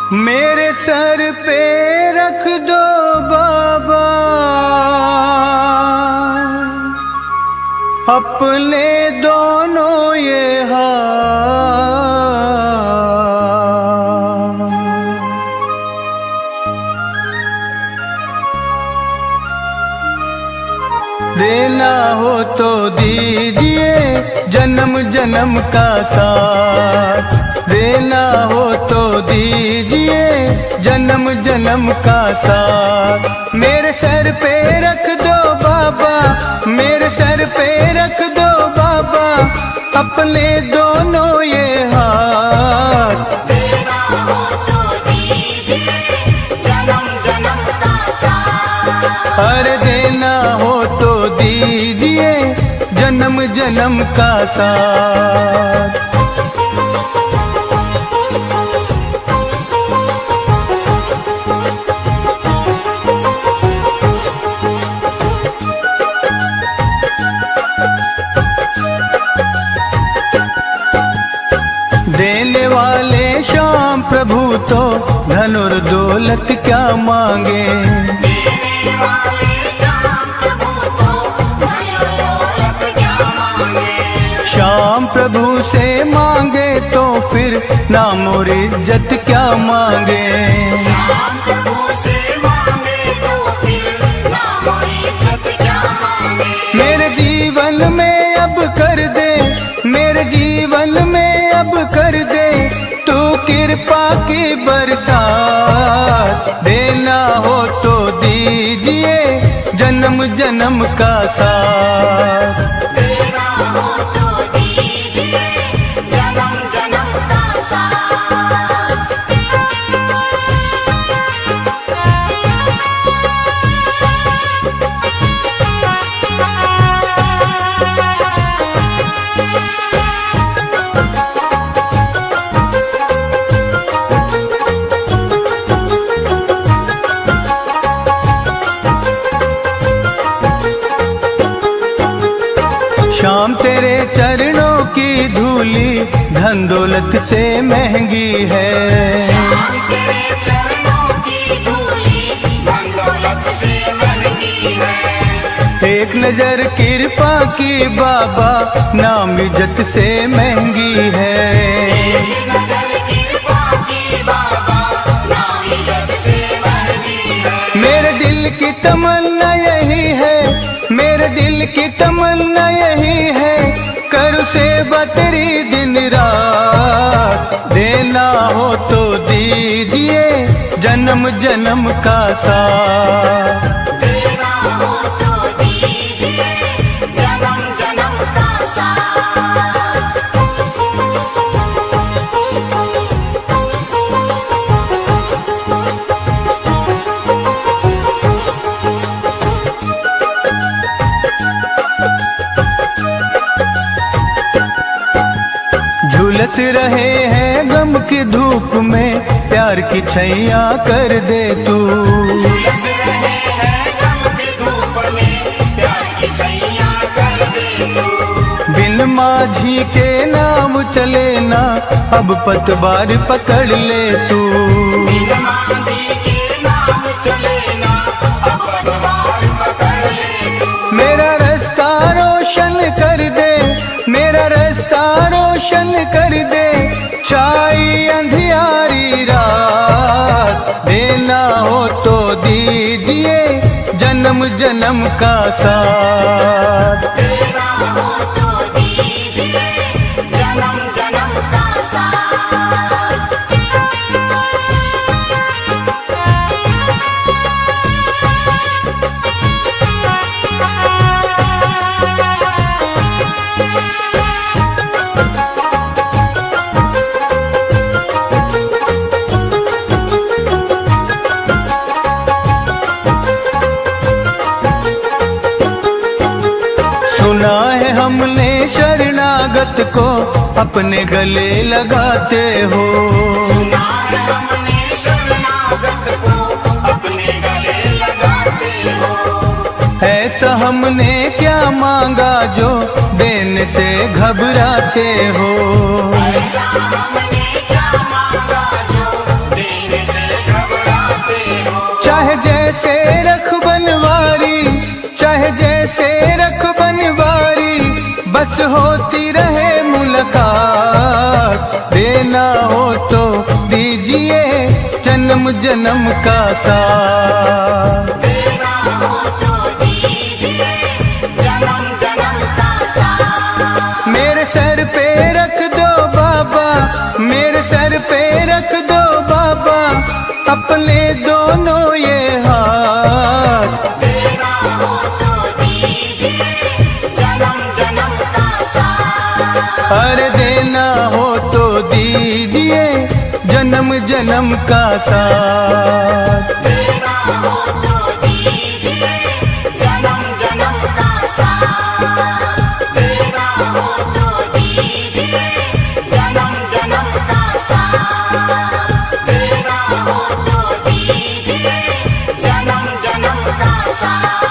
मेरे सर पे रख दो बाबा अपने दोनों ये हाथ। देना हो तो दीजिए जन्म जन्म का साथ। देना हो तो दीजिए जन्म जन्म का साथ। मेरे सर पे रख दो बाबा, मेरे सर पे रख दो बाबा अपने दोनों ये हाथ। देना हो तो दीजिए जन्म जन्म का साथ। अरे देना हो तो दीजिए जन्म जन्म का साथ। देने वाले श्याम प्रभु तो धन और दौलत क्या मांगे। देने वाले श्याम प्रभु तो धन और दौलत क्या मांगे। श्याम प्रभु से मांगे तो फिर नाम और इज्जत क्या मांगे। श्याम प्रभु से मांगे तो फिर नाम और इज्जत क्या मांगे। मेरे जीवन में अब कर दे, मेरे जीवन में अब कर दे तू कृपा की बरसात। देना हो तो दीजिए जन्म जन्म का साथ। देना हो तो दीजिए जन्म जन्म का साथ। श्याम तेरे चरणों की धूली धन दौलत से महंगी है। श्याम तेरे चरणों की धूली धन दौलत से महंगी है। एक नजर कृपा की बाबा नाम इज्जत से महंगी है। एक नजर कृपा की बाबा नाम इज्जत से महंगी है। मेरे दिल की तमन्ना यही है, मेरे दिल की तमन्ना यही है करूँ सेवा तेरी दिन रात। देना हो तो दीजिए जन्म जन्म का साथ। देना हो तो दीजिए जन्म जन्म का साथ। झुलस रहे हैं गम की धूप में प्यार की छैया कर दे तू। झुलस रहे हैं गम की धूप में प्यार की छैया कर दे तू। बिन माझी के नाम चले ना अब पतवार पकड़ ले तू। बिन माझी के नाम चले ना अब पतवार पकड़ ले तू। मेरा रास्ता रोशन कर दे, मेरा रास्ता रोशन कर दे छाई अंधियारी रात। देना हो तो दीजिए जन्म जन्म का साथ। देना हो तो दीजिए जन्म जन्म का साथ। सुना है हमने शरणागत को अपने गले लगाते हो। सुना है हमने शरणागत को अपने गले लगाते हो। ऐसा हमने क्या मांगा जो देने से घबराते हो। ऐसा हमने क्या मांगा जो देने जैसे रख बनवारी, चाहे जैसे रख बनवारी, बस होती रहे मुलाकात। देना हो तो दीजिए जन्म जन्म का साथ। देना हो तो दीजिए जन्म जन्म का साथ। मेरे सर पे रख दो बाबा, मेरे सर पे रख दो बाबा, अपने दोनों ये हाथ। देना हो तो दीजिए जन्म जन्म का साथ। अरे देना हो तो दीजिए जन्म जन्म का साथ। देना हो तो दीजिए जन्म जन्म का साथ। देना हो तो दीजिए जन्म जन्म का साथ। देना हो तो दीजिए जन्म जन्म का साथ।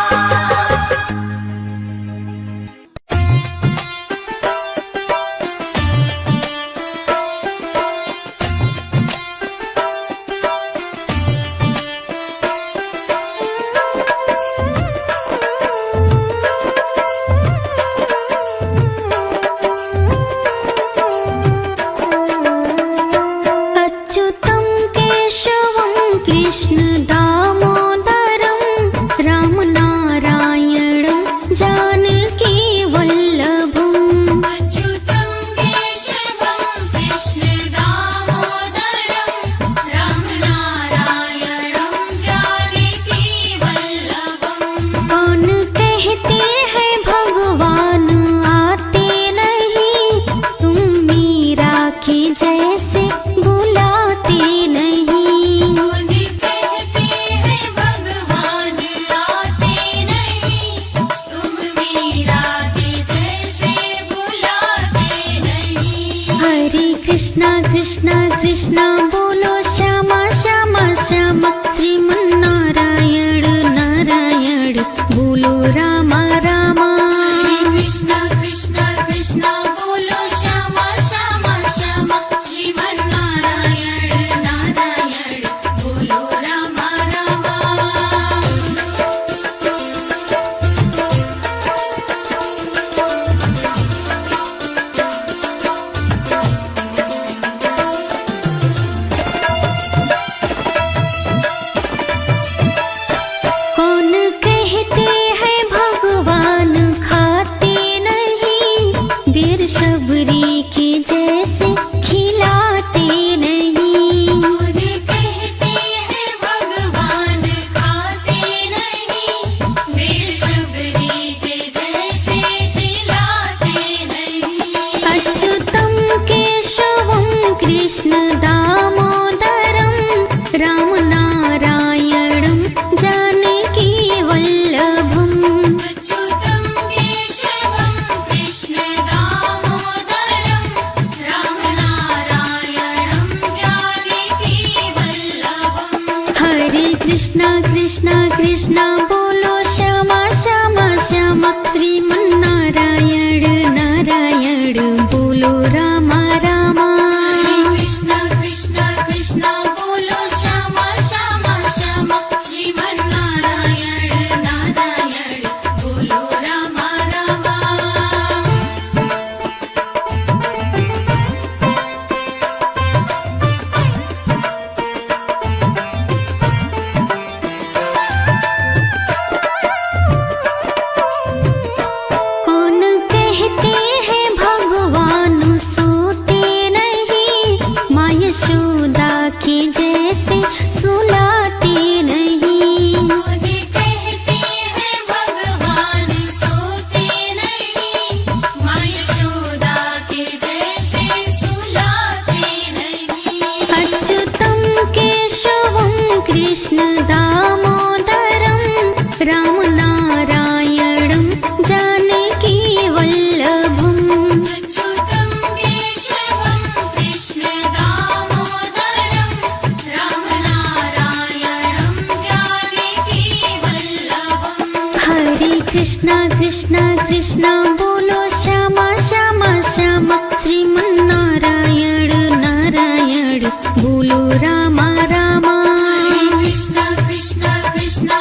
अच्युतं केशवं कृष्ण दामोदरं रामनारायणं जानकी वल्लभम्। अच्युतं केशवं कृष्ण दामोदरं रामनारायणं जानकी वल्लभम्। कौन कहते हैं भगवान आते नहीं, तुम मीरा के जैसे बुलाते नहीं। कौन कहते हैं भगवान आते नहीं, तुम मीरा के जैसे बुलाते नहीं। हरे कृष्णा कृष्णा कृष्णा बोलो श्यामा श्यामा श्यामा, श्रीमन्नारायण नारायण बोलो रामा रामा। कृष्णा कृष्णा कृष्णा बोलो श्यामा श्यामा श्यामा, श्रीमन्नारायण नारायण बोलो रामा रामा। कौन कहते हैं भगवान खाते नहीं, वीर शबरी के जैसे खिलाते नहीं। कौन कहते हैं भगवान खाते नहीं, वीर शबरी के जैसे खिलाते नहीं। अच्युतं केशवं कृष्ण दामोदरं रामनारायणं जानकी वल्लभम्। अच्युतं केशवं कृष्ण दामोदरं रामनारायणं जानकी वल्लभम्। हरे कृष्णा कृष्णा कृष्णा बोलो श्यामा श्यामा श्यामा, श्रीमन्नारायण नारायण बोलो रामा रामा। कृष्णा कृष्णा कृष्णा बोलो श्यामा श्यामा श्यामा, श्रीमन्नारायण नारायण बोलो रामा रामा। कौन कहते हैं भगवान सोते नहीं, माँ यशोदा के जैसे सुलाते नहीं। कौन कहते हैं भगवान सोते नहीं, माँ यशोदा के जैसे सुलाते नहीं। अच्युतं केशवं कृष्ण दामोदरं रामनारायणं जानकी वल्लभम्। अच्युतं केशवं कृष्ण दामोदरं रामनारायणं जानकी वल्लभम्। हरे कृष्णा कृष्णा कृष्णा बोलो श्यामा श्यामा श्यामा, श्रीमन्नारायण नारायण बोलो रामा रामा। कृष्णा कृष्णा कृष्णा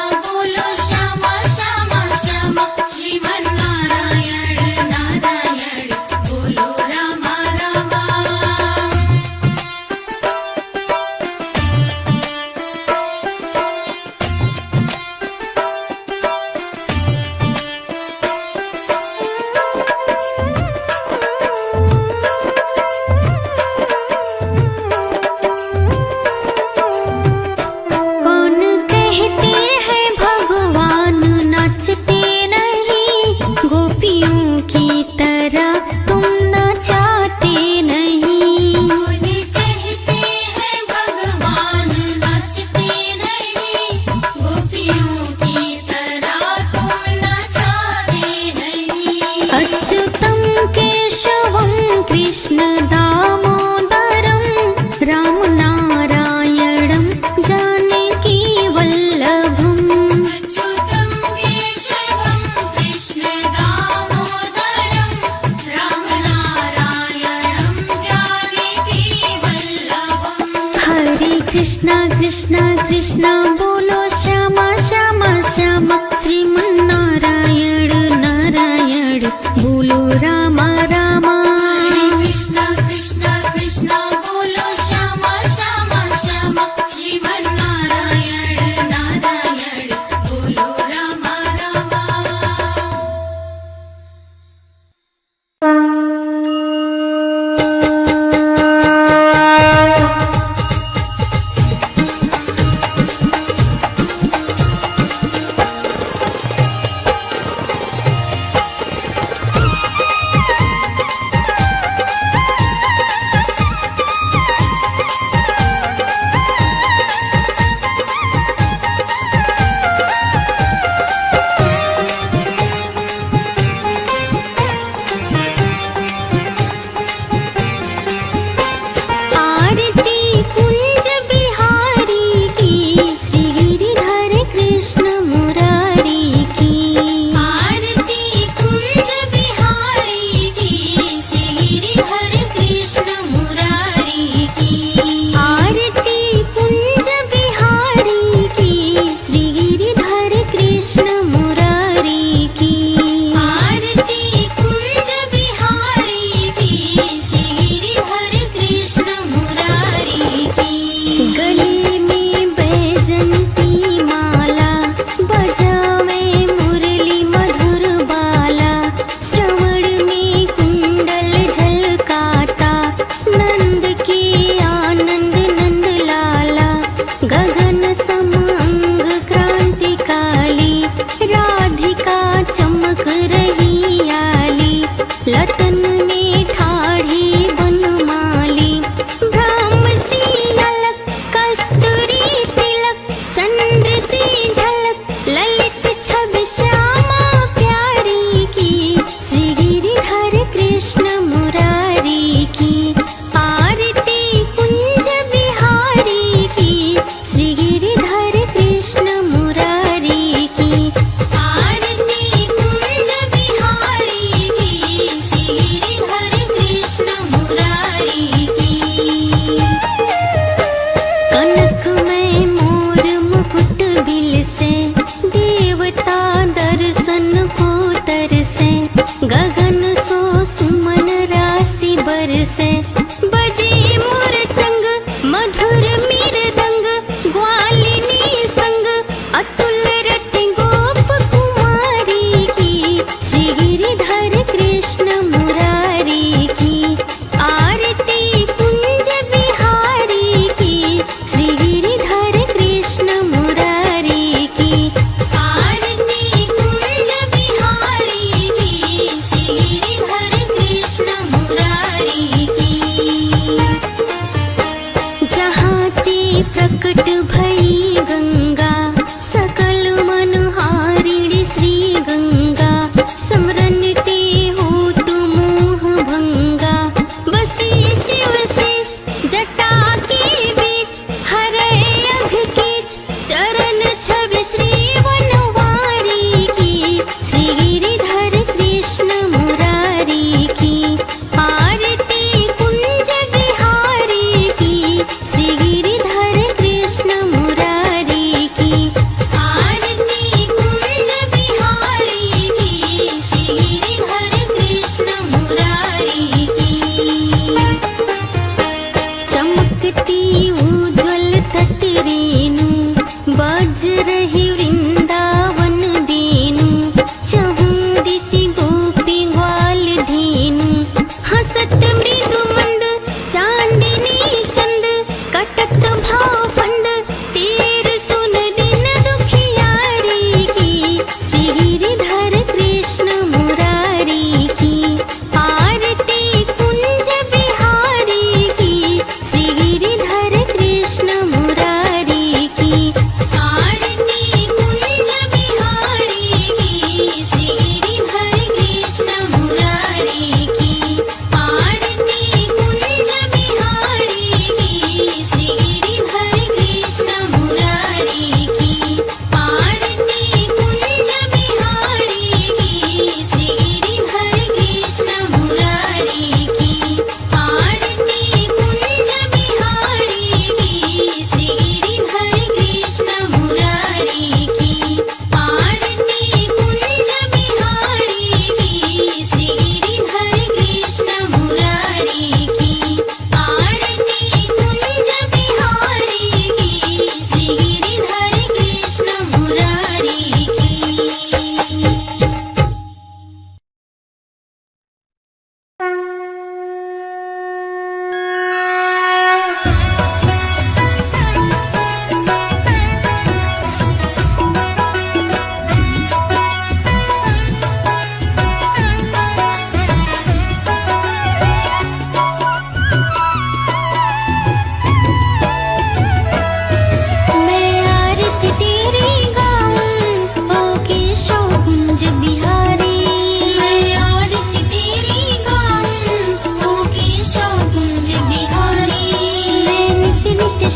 कृष्णा कृष्णा कृष्णा बोलो श्यामा श्यामा श्यामा श्रीमन्नारायण नारायण बोलो रामा रामा। कृष्णा कृष्णा कृष्णा बोलो श्यामा श्यामा श्यामा श्रीमन्नारायण नारायण बोलो रामा रामा। गिरिधर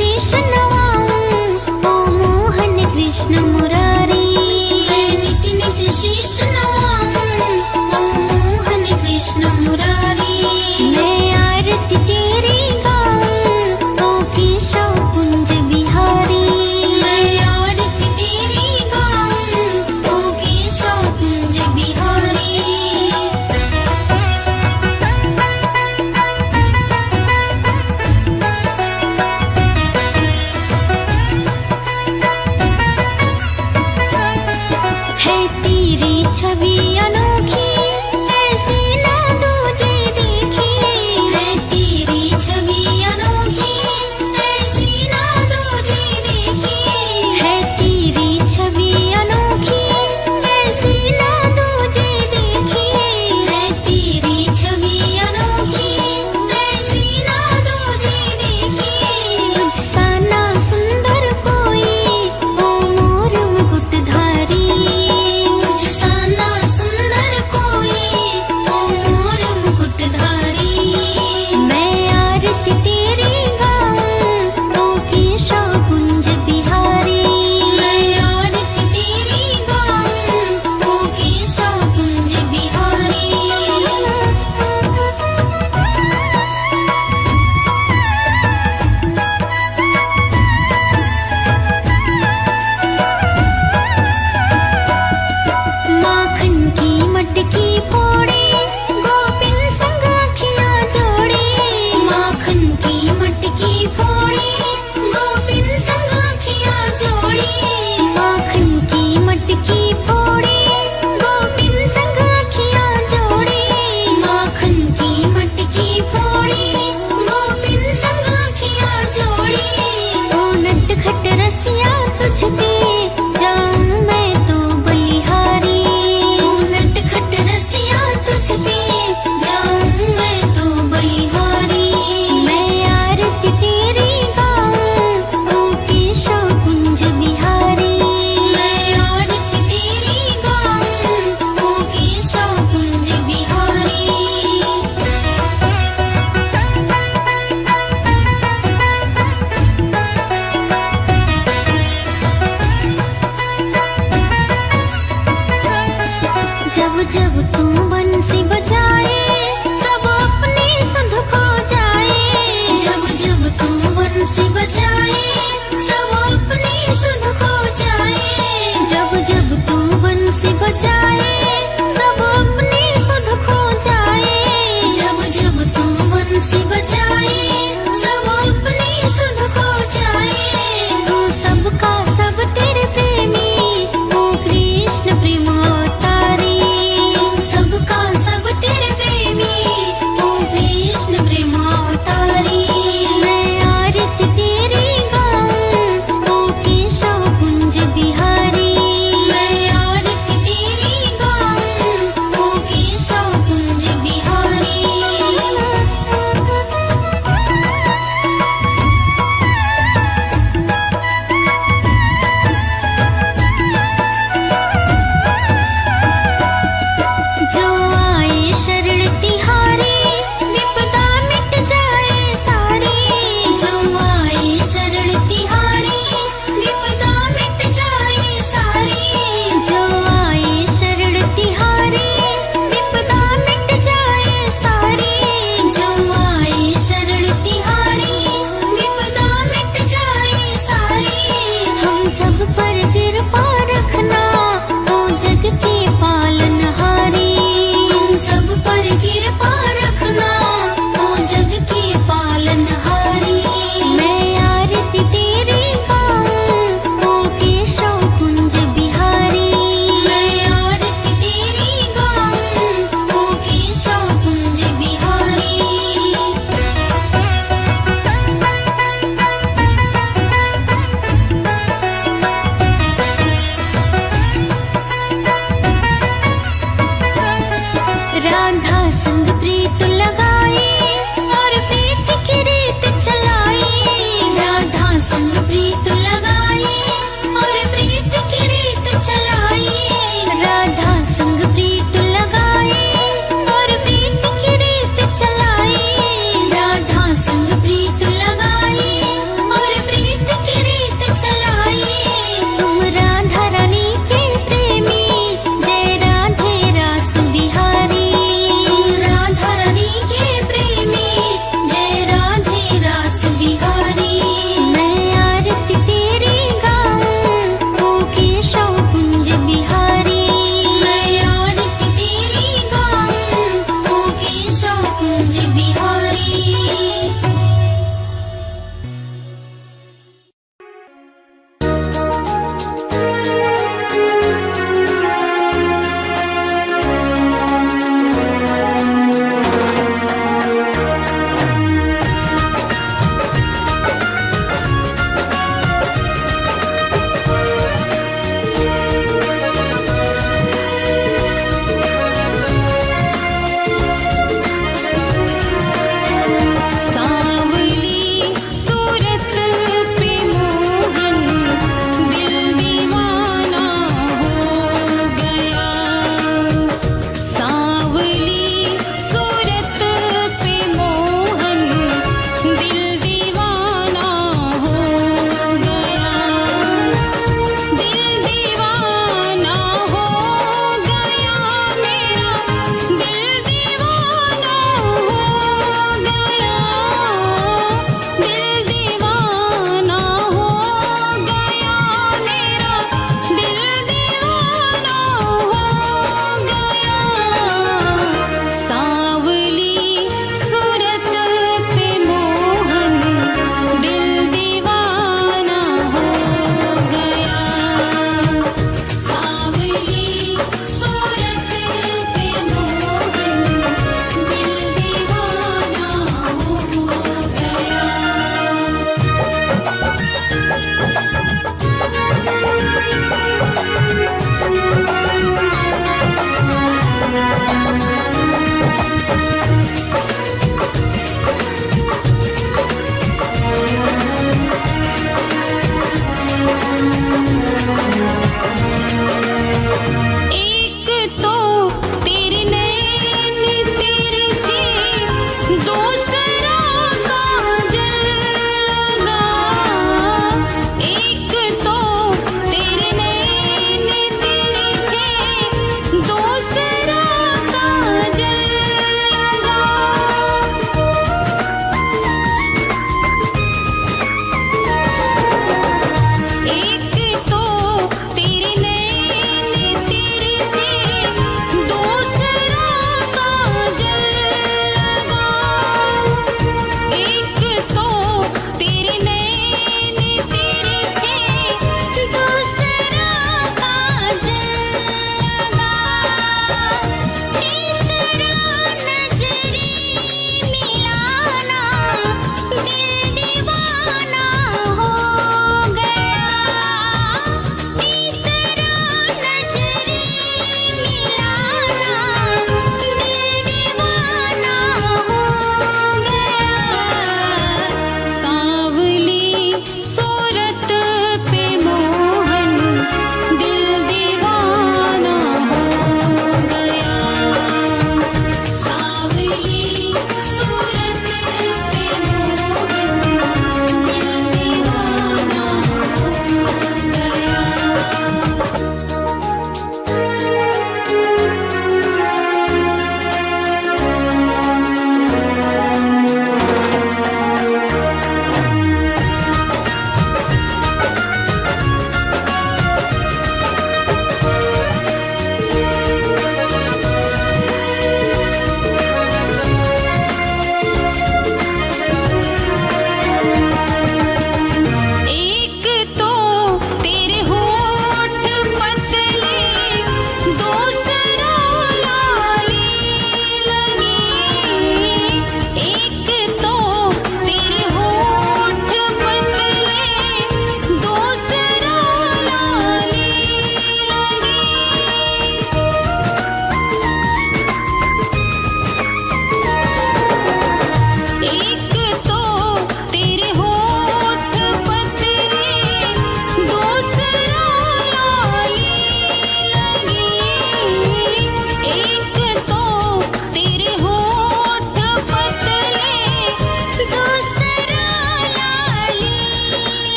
शीश नवाऊं, ओ मोहन कृष्ण मुरारी। मैं नित नित शीश नवाऊं, ओ मोहन कृष्ण मुरारी। मैं आरती तेरी गाऊं, ओ केशव कुंज बिहारी। मैं आरती तेरी गाऊं, ओ केशव कुंज बिहारी। है तेरी छवि अनोखी, ऐसी ना दूजे देखी। है तेरी छवि अनोखी, ऐसी ना दूजे देखी। है तेरी छवि अनोखी, ऐसी ना दूजे देखी। है तेरी छवि अनोखी, ऐसी ना दूजे देखी। तुझसा ना सुंदर कोई, ओ मोर मुकुटधारी। तुझसा ना सुंदर कोई, ओ मोर मुकुटधारी। मैं आरती तेरी गाऊं, ओ केशव कुंज बिहारी। मैं आरती तेरी गाऊं, ओ केशव कुंज बिहारी। माखन की मटकी फोड़े, गोपिन संग अखियां जोड़े। माखन की मटकी फोड़े, गोपिन संग अखियां जोड़े। माखन की मटकी फोड़े, गोपिन संग अखियां जोड़े। माखन की मटकी फोड़े, गोपिन संग अखियां जोड़े। ओ नटखट रसिया तुझ पे जाऊं मैं तो बलिहारी। ओ नटखट रसिया तुझ पे जाऊं मैं तो बलिहारी। मैं आरती तेरी गाऊं, ओ केशव कुंज बिहारी। मैं आरती तेरी गाऊं, ओ केशव कुंज बिहारी। जब जब तू बंसी बजाए, सब अपने सुध खो जाए। जब जब तू बंसी बजाए, सब अपने सुध खो जाए। जब जब तू बंसी बजाए, सब अपने सुध खो जाए। जब जब तू बंसी बजाए, सब अपने सुध खो जाए। तू सबका सब तेरे प्रेमी, ओ कृष्ण प्रेम अवतारी। सबका सब तेरे प्रेमी, ओ कृष्ण प्रेम अवतारी। मैं आरती तेरी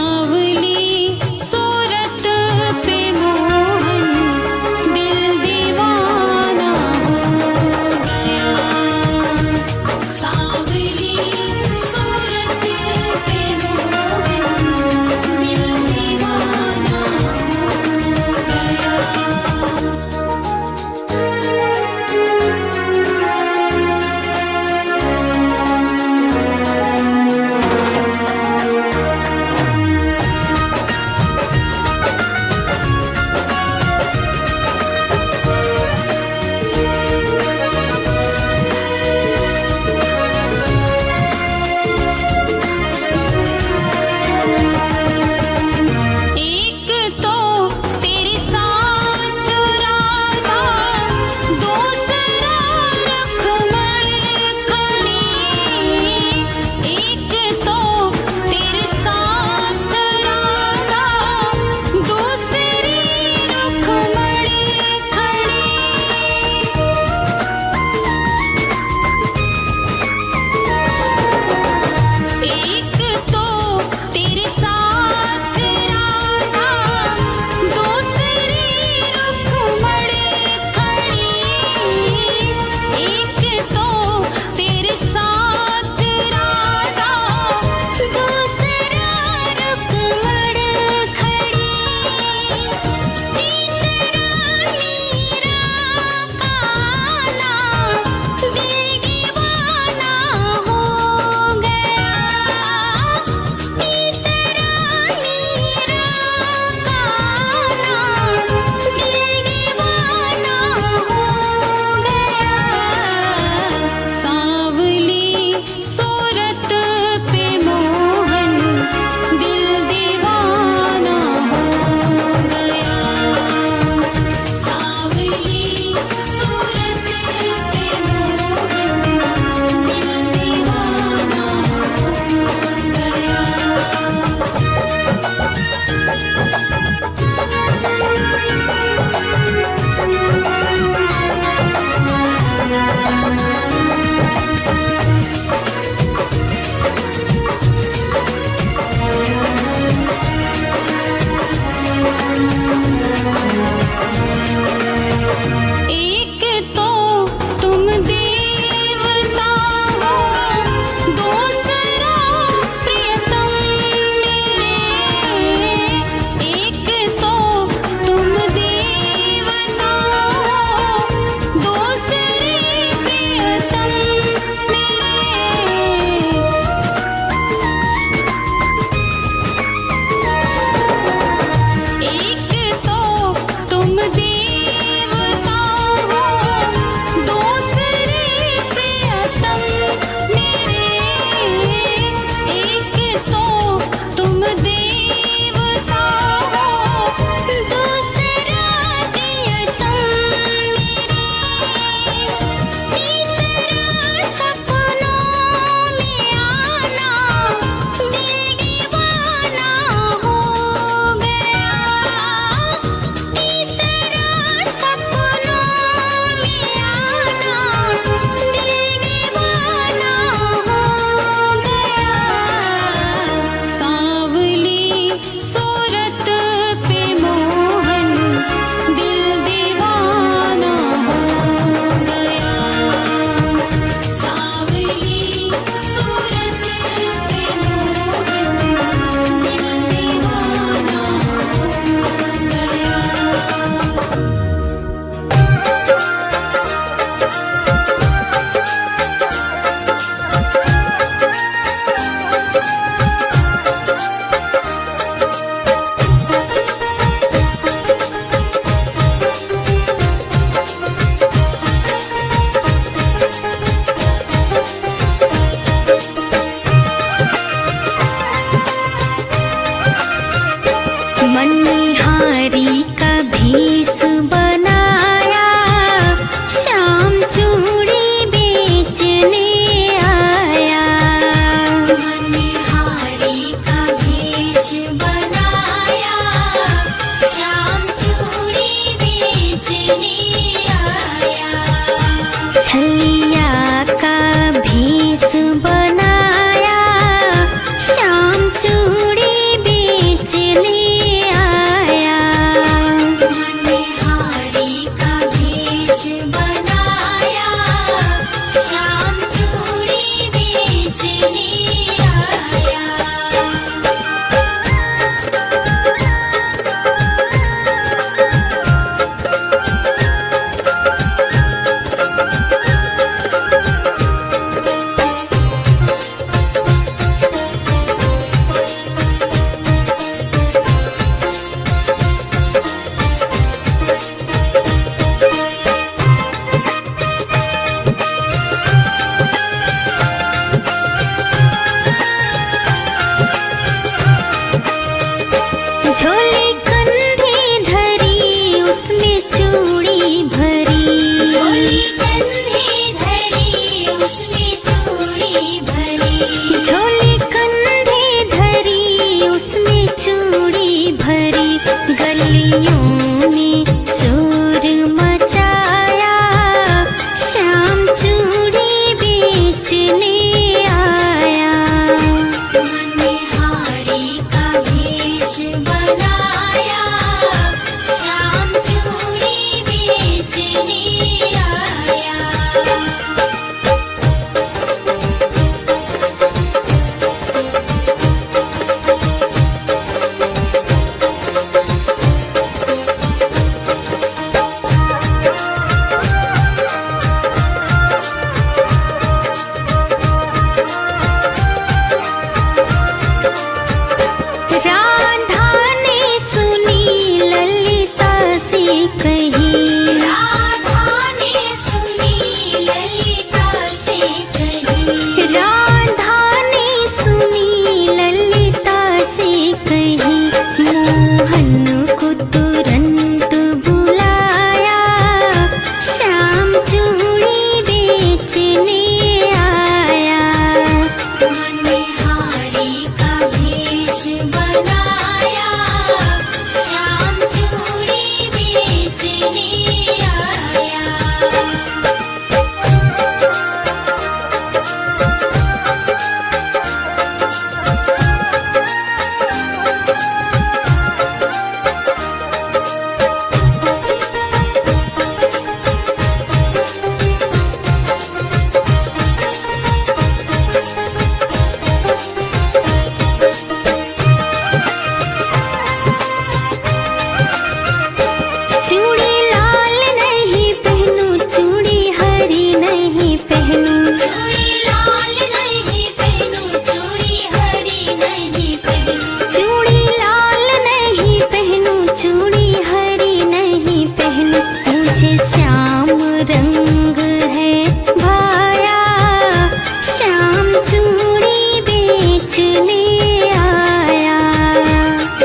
सावली सूरत पे मोहन दिल दीवाना हो गया। सावली सूरत पे मोहन दिल दीवाना हो गया।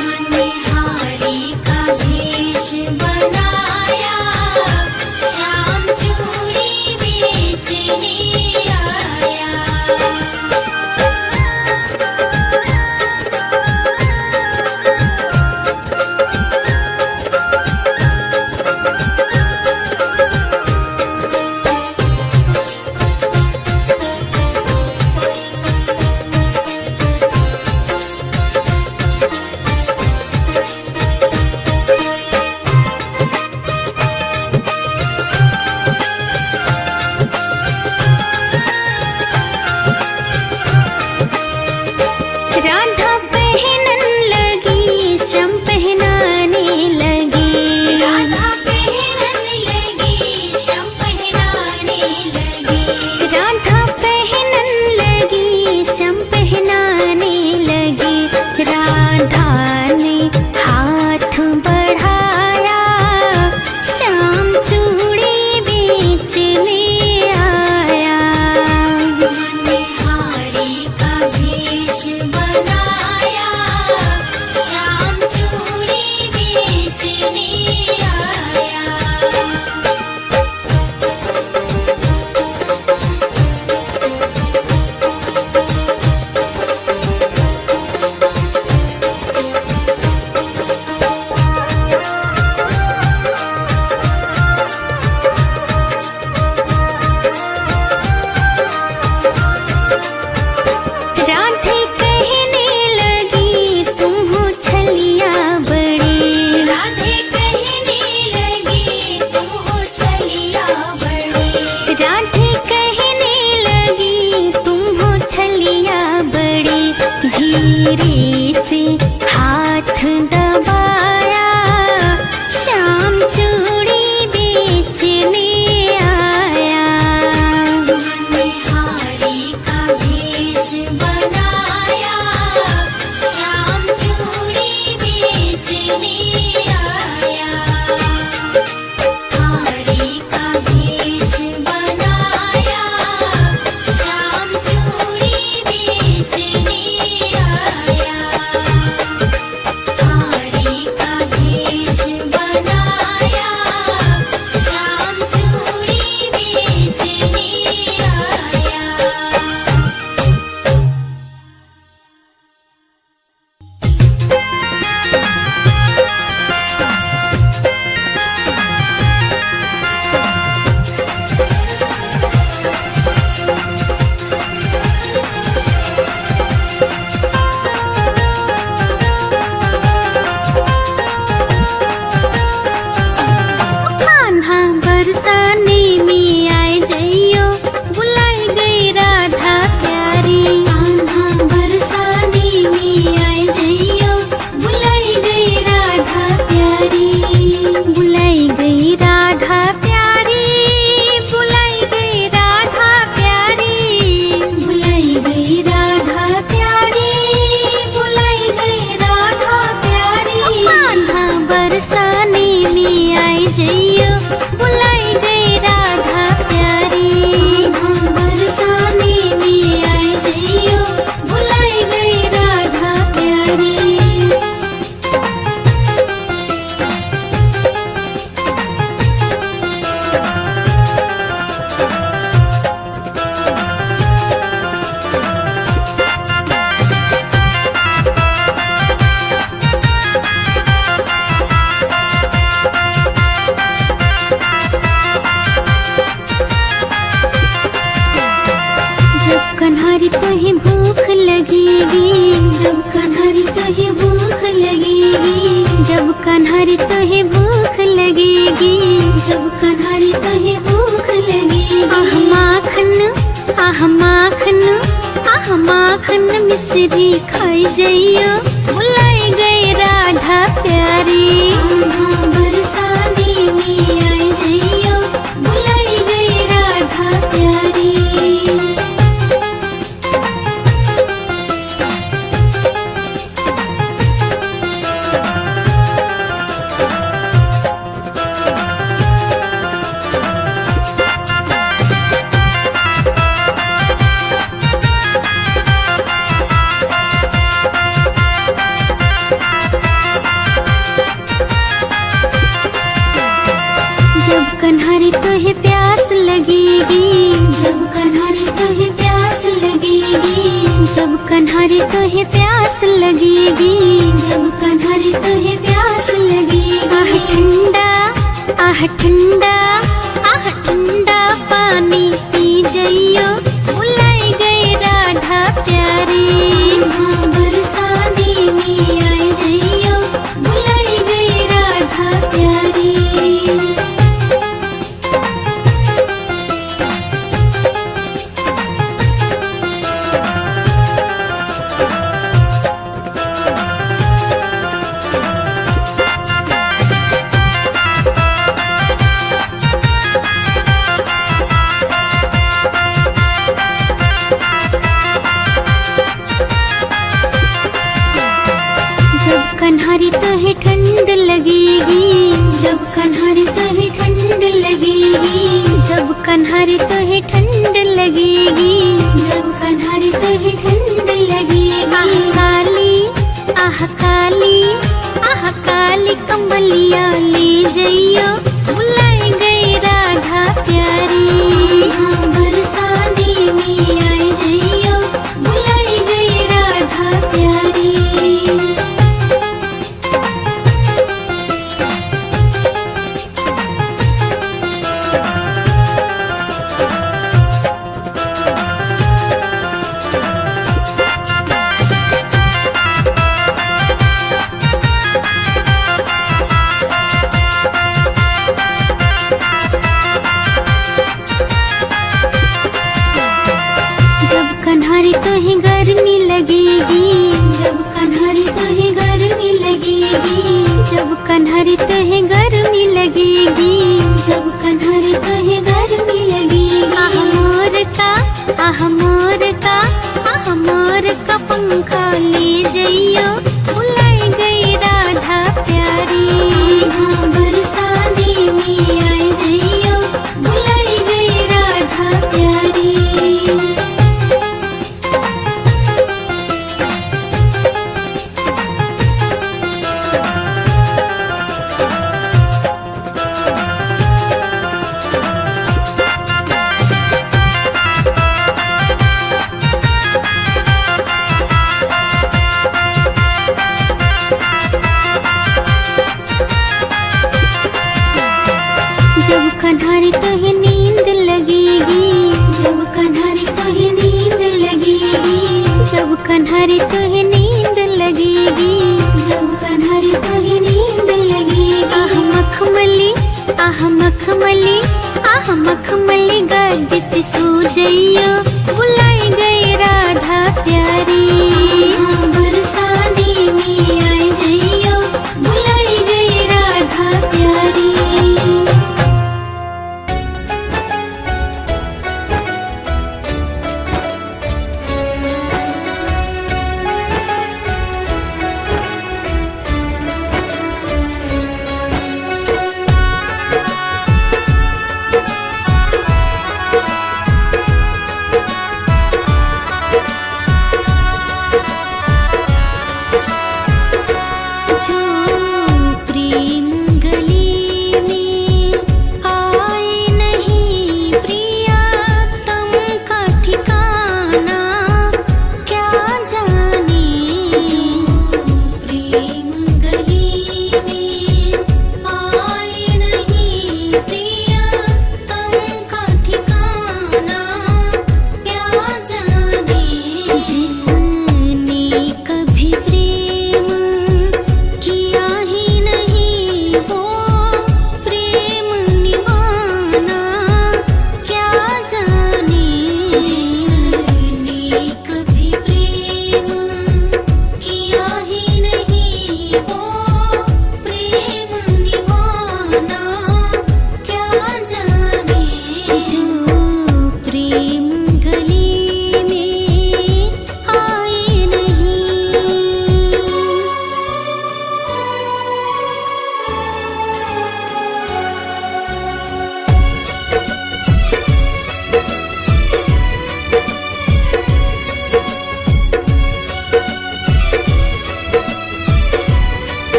मनिहारी का भेष बनाया, श्याम चूड़ी बेचने आया। राधा पहनन लगी, श्याम पहनाने लगी। राधा पहनन लगी, श्याम पहनाने लगी। राधा पहनन लगी, श्याम पहनाने लगी। राधा ने हाथ बढ़ाया, श्याम चूड़ी बेचने आया। मनिहारी का भेष बनाया, श्याम चूड़ी बेचने आया। राधे कहने लगी, तुम हो छलिया बड़ी। राधे कहने लगी, तुम हो छलिया बड़ी। राधे कहने लगी, तुम हो छलिया बड़ी। धीरे से हाथ दबाया, श्याम चूड़ी बेचने आया। मनिहारी का भेष बनाया, श्याम चूड़ी बेचने आया। हारी का भेष बनाया, श्याम चूड़ी बेचने आया। हारी का भेष बनाया, श्याम चूड़ी बेचने आया। कान्हा बरसाने में आए जइयो, बुलाई गई राधा प्यारी। कान्हा बरसाने में आए जइयो, बुलाई गई राधा प्यारी। बुलाई गई राधा प्यारी, बुलाई गई राधा प्यारी। बुलाई गई राधा प्यारी, बुलाई गई राधा प्यारी। कान्हा बरसाने में आए जइयो, बुलाई गई राधा प्यारी। कान्हा बरसाने में आए जइयो, बुलाई गई राधा प्यारी। जब कन्हारी तुहे भूख लगेगी, जब कन्हारी तुहे भूख लगेगी। जब कन्हारी तुहे भूख लगेगी, जब कन्हारी तुहे भूख लगेगी। आह माखन, आह माखन, आह माखन मिश्री खाई जइयो, बुलाई गई राधा प्यारी। कान्हा बरसाने में आए जइयो, बुलाई गई राधा प्यारी। कन्हारी तुहे प्यास लगेगी, जब कन्हारी तुहे प्यास लगेगी, जब कन्हारी तुहे प्यास लगेगी, जब कन्हारी तुहे प्यास लगेगी। आह ठंडा आह ठंडा आह ठंडा पानी पी जइयो, बुलाई गई राधा प्यारी। बरसाने में आई जइयो, बुलाई गई राधा प्यारी। जब कन्हारी तुहे ठंड लगेगी, जब कन्हारी तुहे ठंड लगेगी, जब कन्हारी तुहे ठंड लगेगी, जब कन्हारी तुहे ठंड लगेगी। आह काली आह काली आह काली कंबलिया ले जइयो, बुलाई गई राधा प्यारी। बरसाने में आई जइयो, बुलाई गई राधा प्यारी। जब कन्हारी तुहे गर्मी लगेगी, जब कन्हारी तुहे गर्मी लगेगी, जब कन्हारी तुहे गर्मी लगेगी, जब कन्हारी तुहे गर्मी लगेगी। आह मोर का आह मोर का आह मोर का पंखा ले जइयो, बुलाई गई राधा प्यारी। बरसाने में आई जइयो, बुलाई गई राधा प्यारी। जब कन्हारी तुहे नींद लगेगी, जब कन्हारी तुहे नींद लगेगी, जब कन्हारी तुहे नींद लगेगी, जब कन्हारी तुहे नींद लगेगी। आह मखमली आह मखमली आह मखमली गद्दित सो जइयो, बुलाई गई राधा प्यारी। बरसाने में आई जइयो, बुलाई गई राधा प्यारी।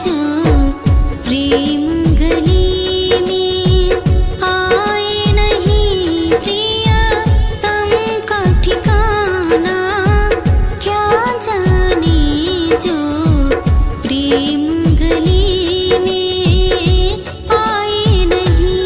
जो प्रेम गली में आए नहीं प्रिय तम का ठिकाना क्या जाने जो प्रेम गली में आए नहीं।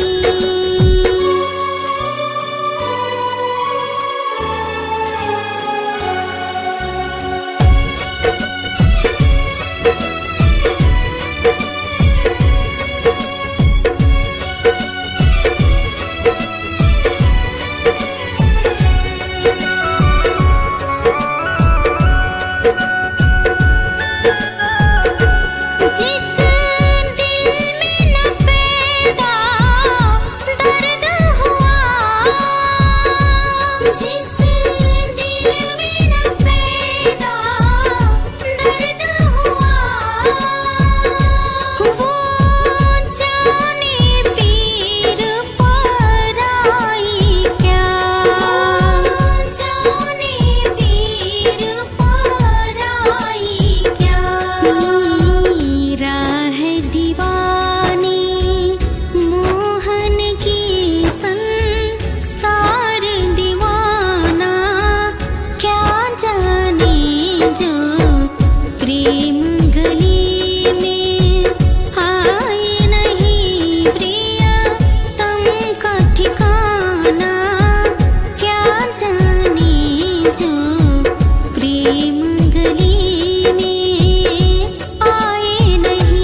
जिस दिल में न पैदा दर्द हुआ, जिस दिल में न पैदा दर्द हुआ, वो जाने पीर पर आई क्या, जाने पीर पर आई क्या। राह दीवानी मोहन की संसार दीवाना क्या जाने जो प्रेम गली में आए नहीं प्रिय तम का ठिकाना क्या जाने जो प्रेम गली में आए नहीं।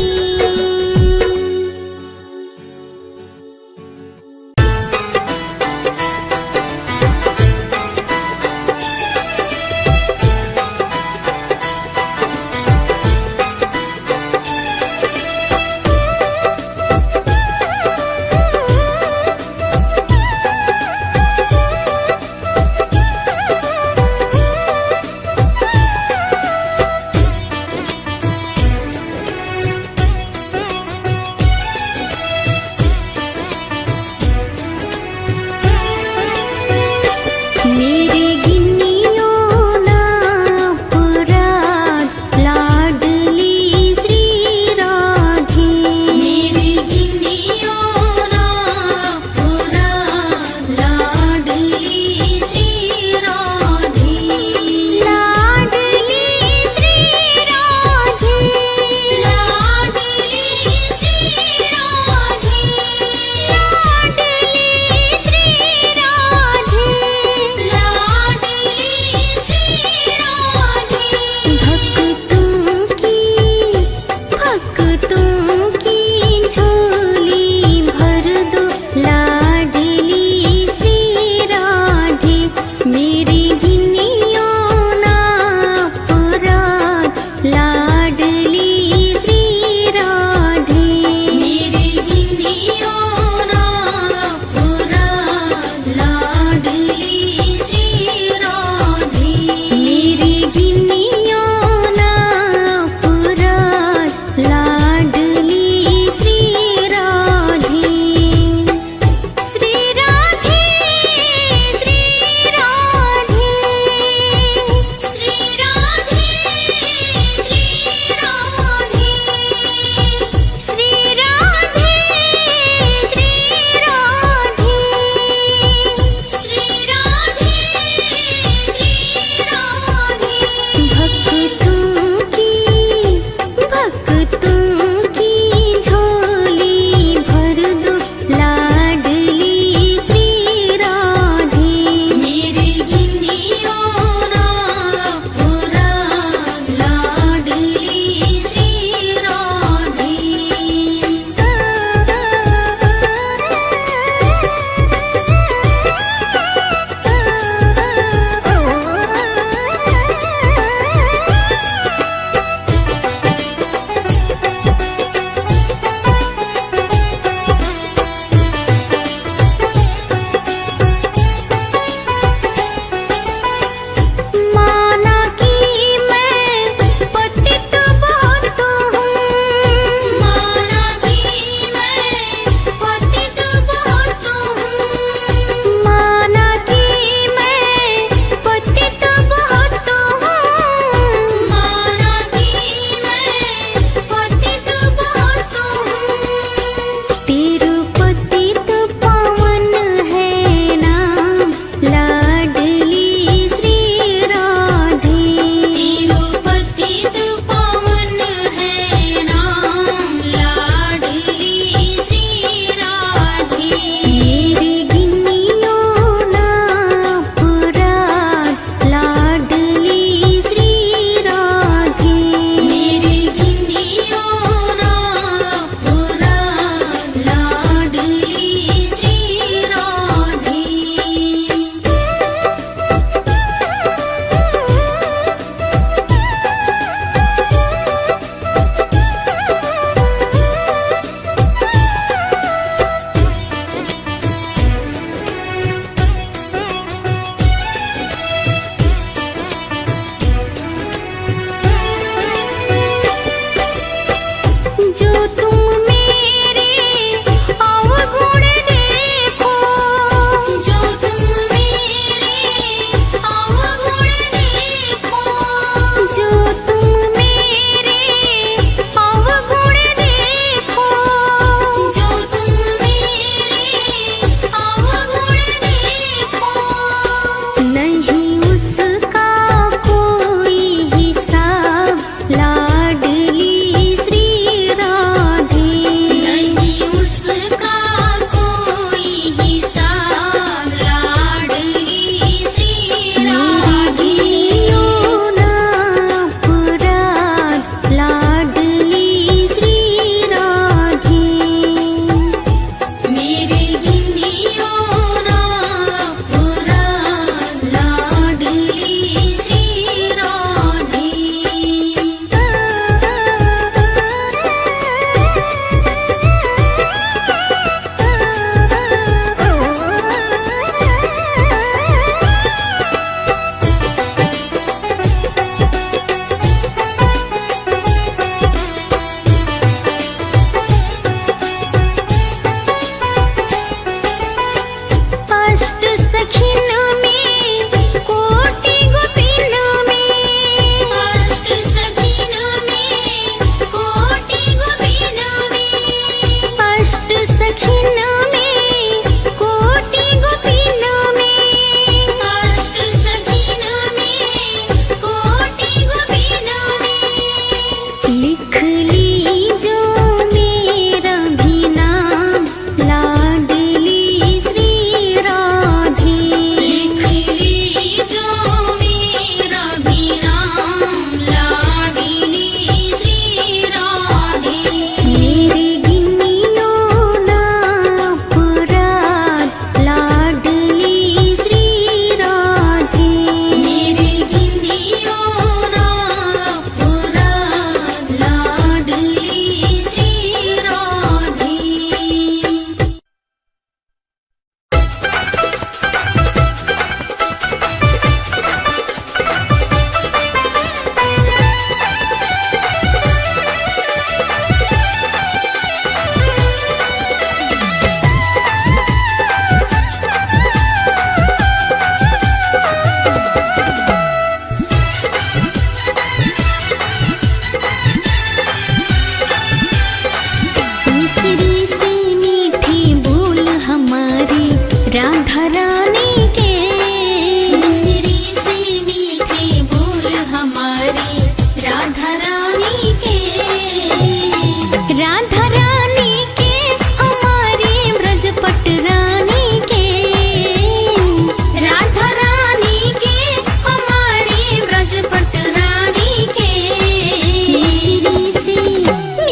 मेरे गिन्नियों ना पुराण लाडली श्री राधे, मेरे गिन्नियों ना पुराण लाडली श्री राधे, लाडली श्री राधे, लाडली श्री राधे, लाडली श्री राधे, लाडली श्री राधे। भक्तों की झोली भर दो लाडली श्री राधे, मेरी गिन्नियों ना पुराण लाडली श्री राधे, मेरी गिन्नियों ना पुराण लाडली श्री राधे, मेरी गिन्नियों ना पुराण लाडली श्री राधे। श्री राधे, श्री राधे, श्री राधे, श्री राधे, श्री राधे, श्री राधे, श्री राधे, श्री राधे। भक्तों की झोली भर दो लाडली श्री राधे, मेरी गिन्नियों ना पुराण लाडली श्री राधे।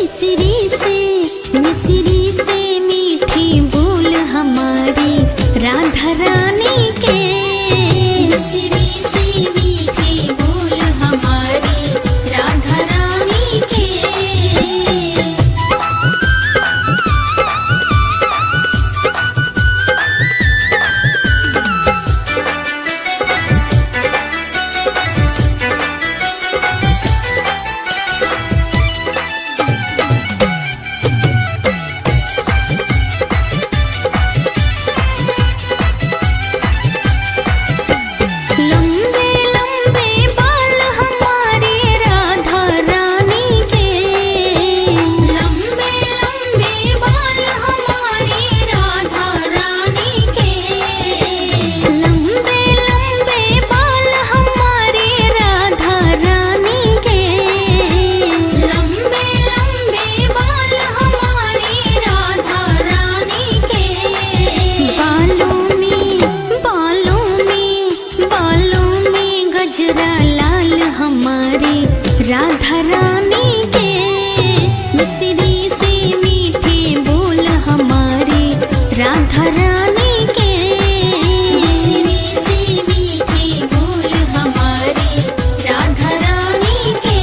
मिसरी से मीठी बोल हमारी राधा रानी के। मिसरी से मीठी बोल हमारी राधा रानी के। लंबे लंबे बाल हमारे राधा रानी के। लंबे लंबे बाल हमारे राधा रानी के। लंबे लंबे बाल हमारे राधा रानी के। लंबे लंबे बाल हमारे राधा रानी के। बालों में गजरा लाल हमारी राधा रानी के। मिसरी से मीठे बोल हमारी राधा रानी के। मिसरी से मीठे बोल हमारी राधा रानी के।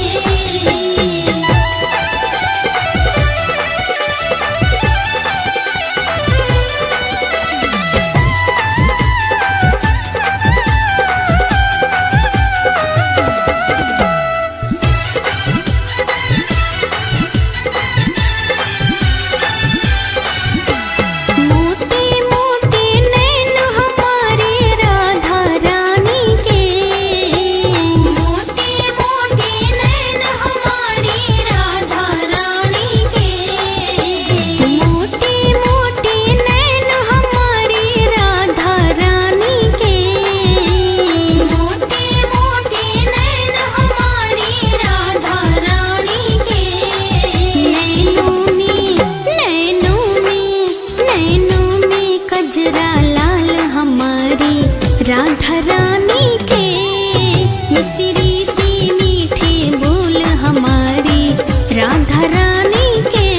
मोटे मोटे नैन हमारे राधा रानी के। मोटे मोटे नैन हमारी राधा रानी के। मोटे मोटे नैन हमारी राधा रानी के। मोटे मोटे नैन हमारी राधा रानी के। नैनों में कजरा लाल हमारी राधा रानी के। मिसरी से मीठे बोल हमारी राधा रानी के।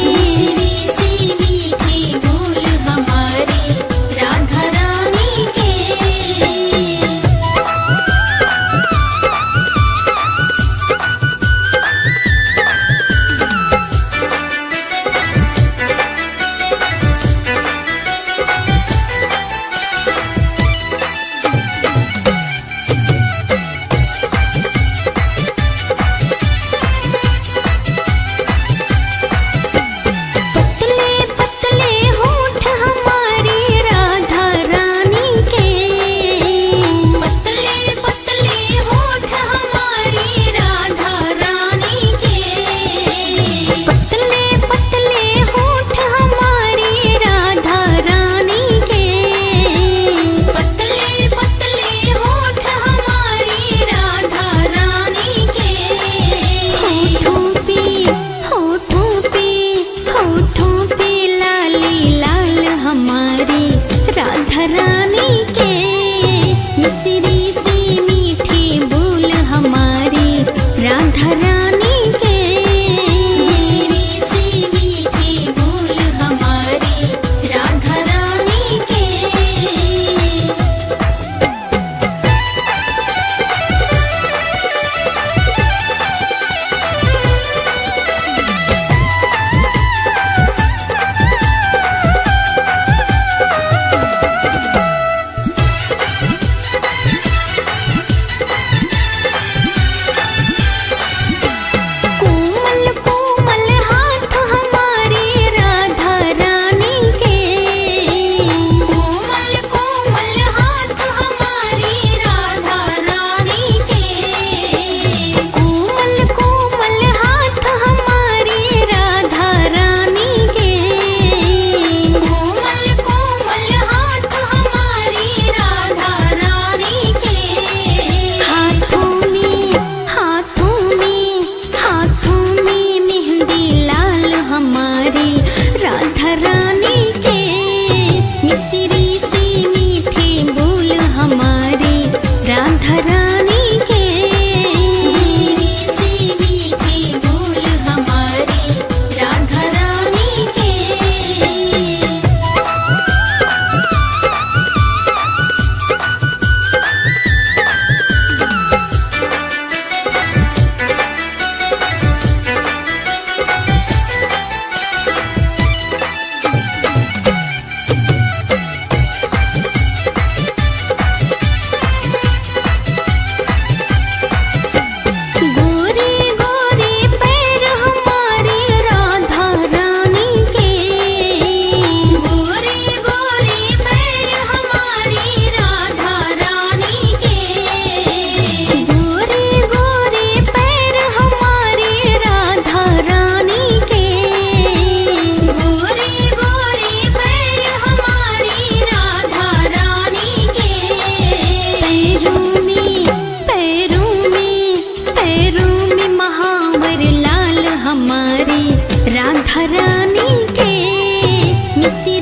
मिसरी से मीठे बोल हमारी राधा रानी के। राधा रानी के मिसिर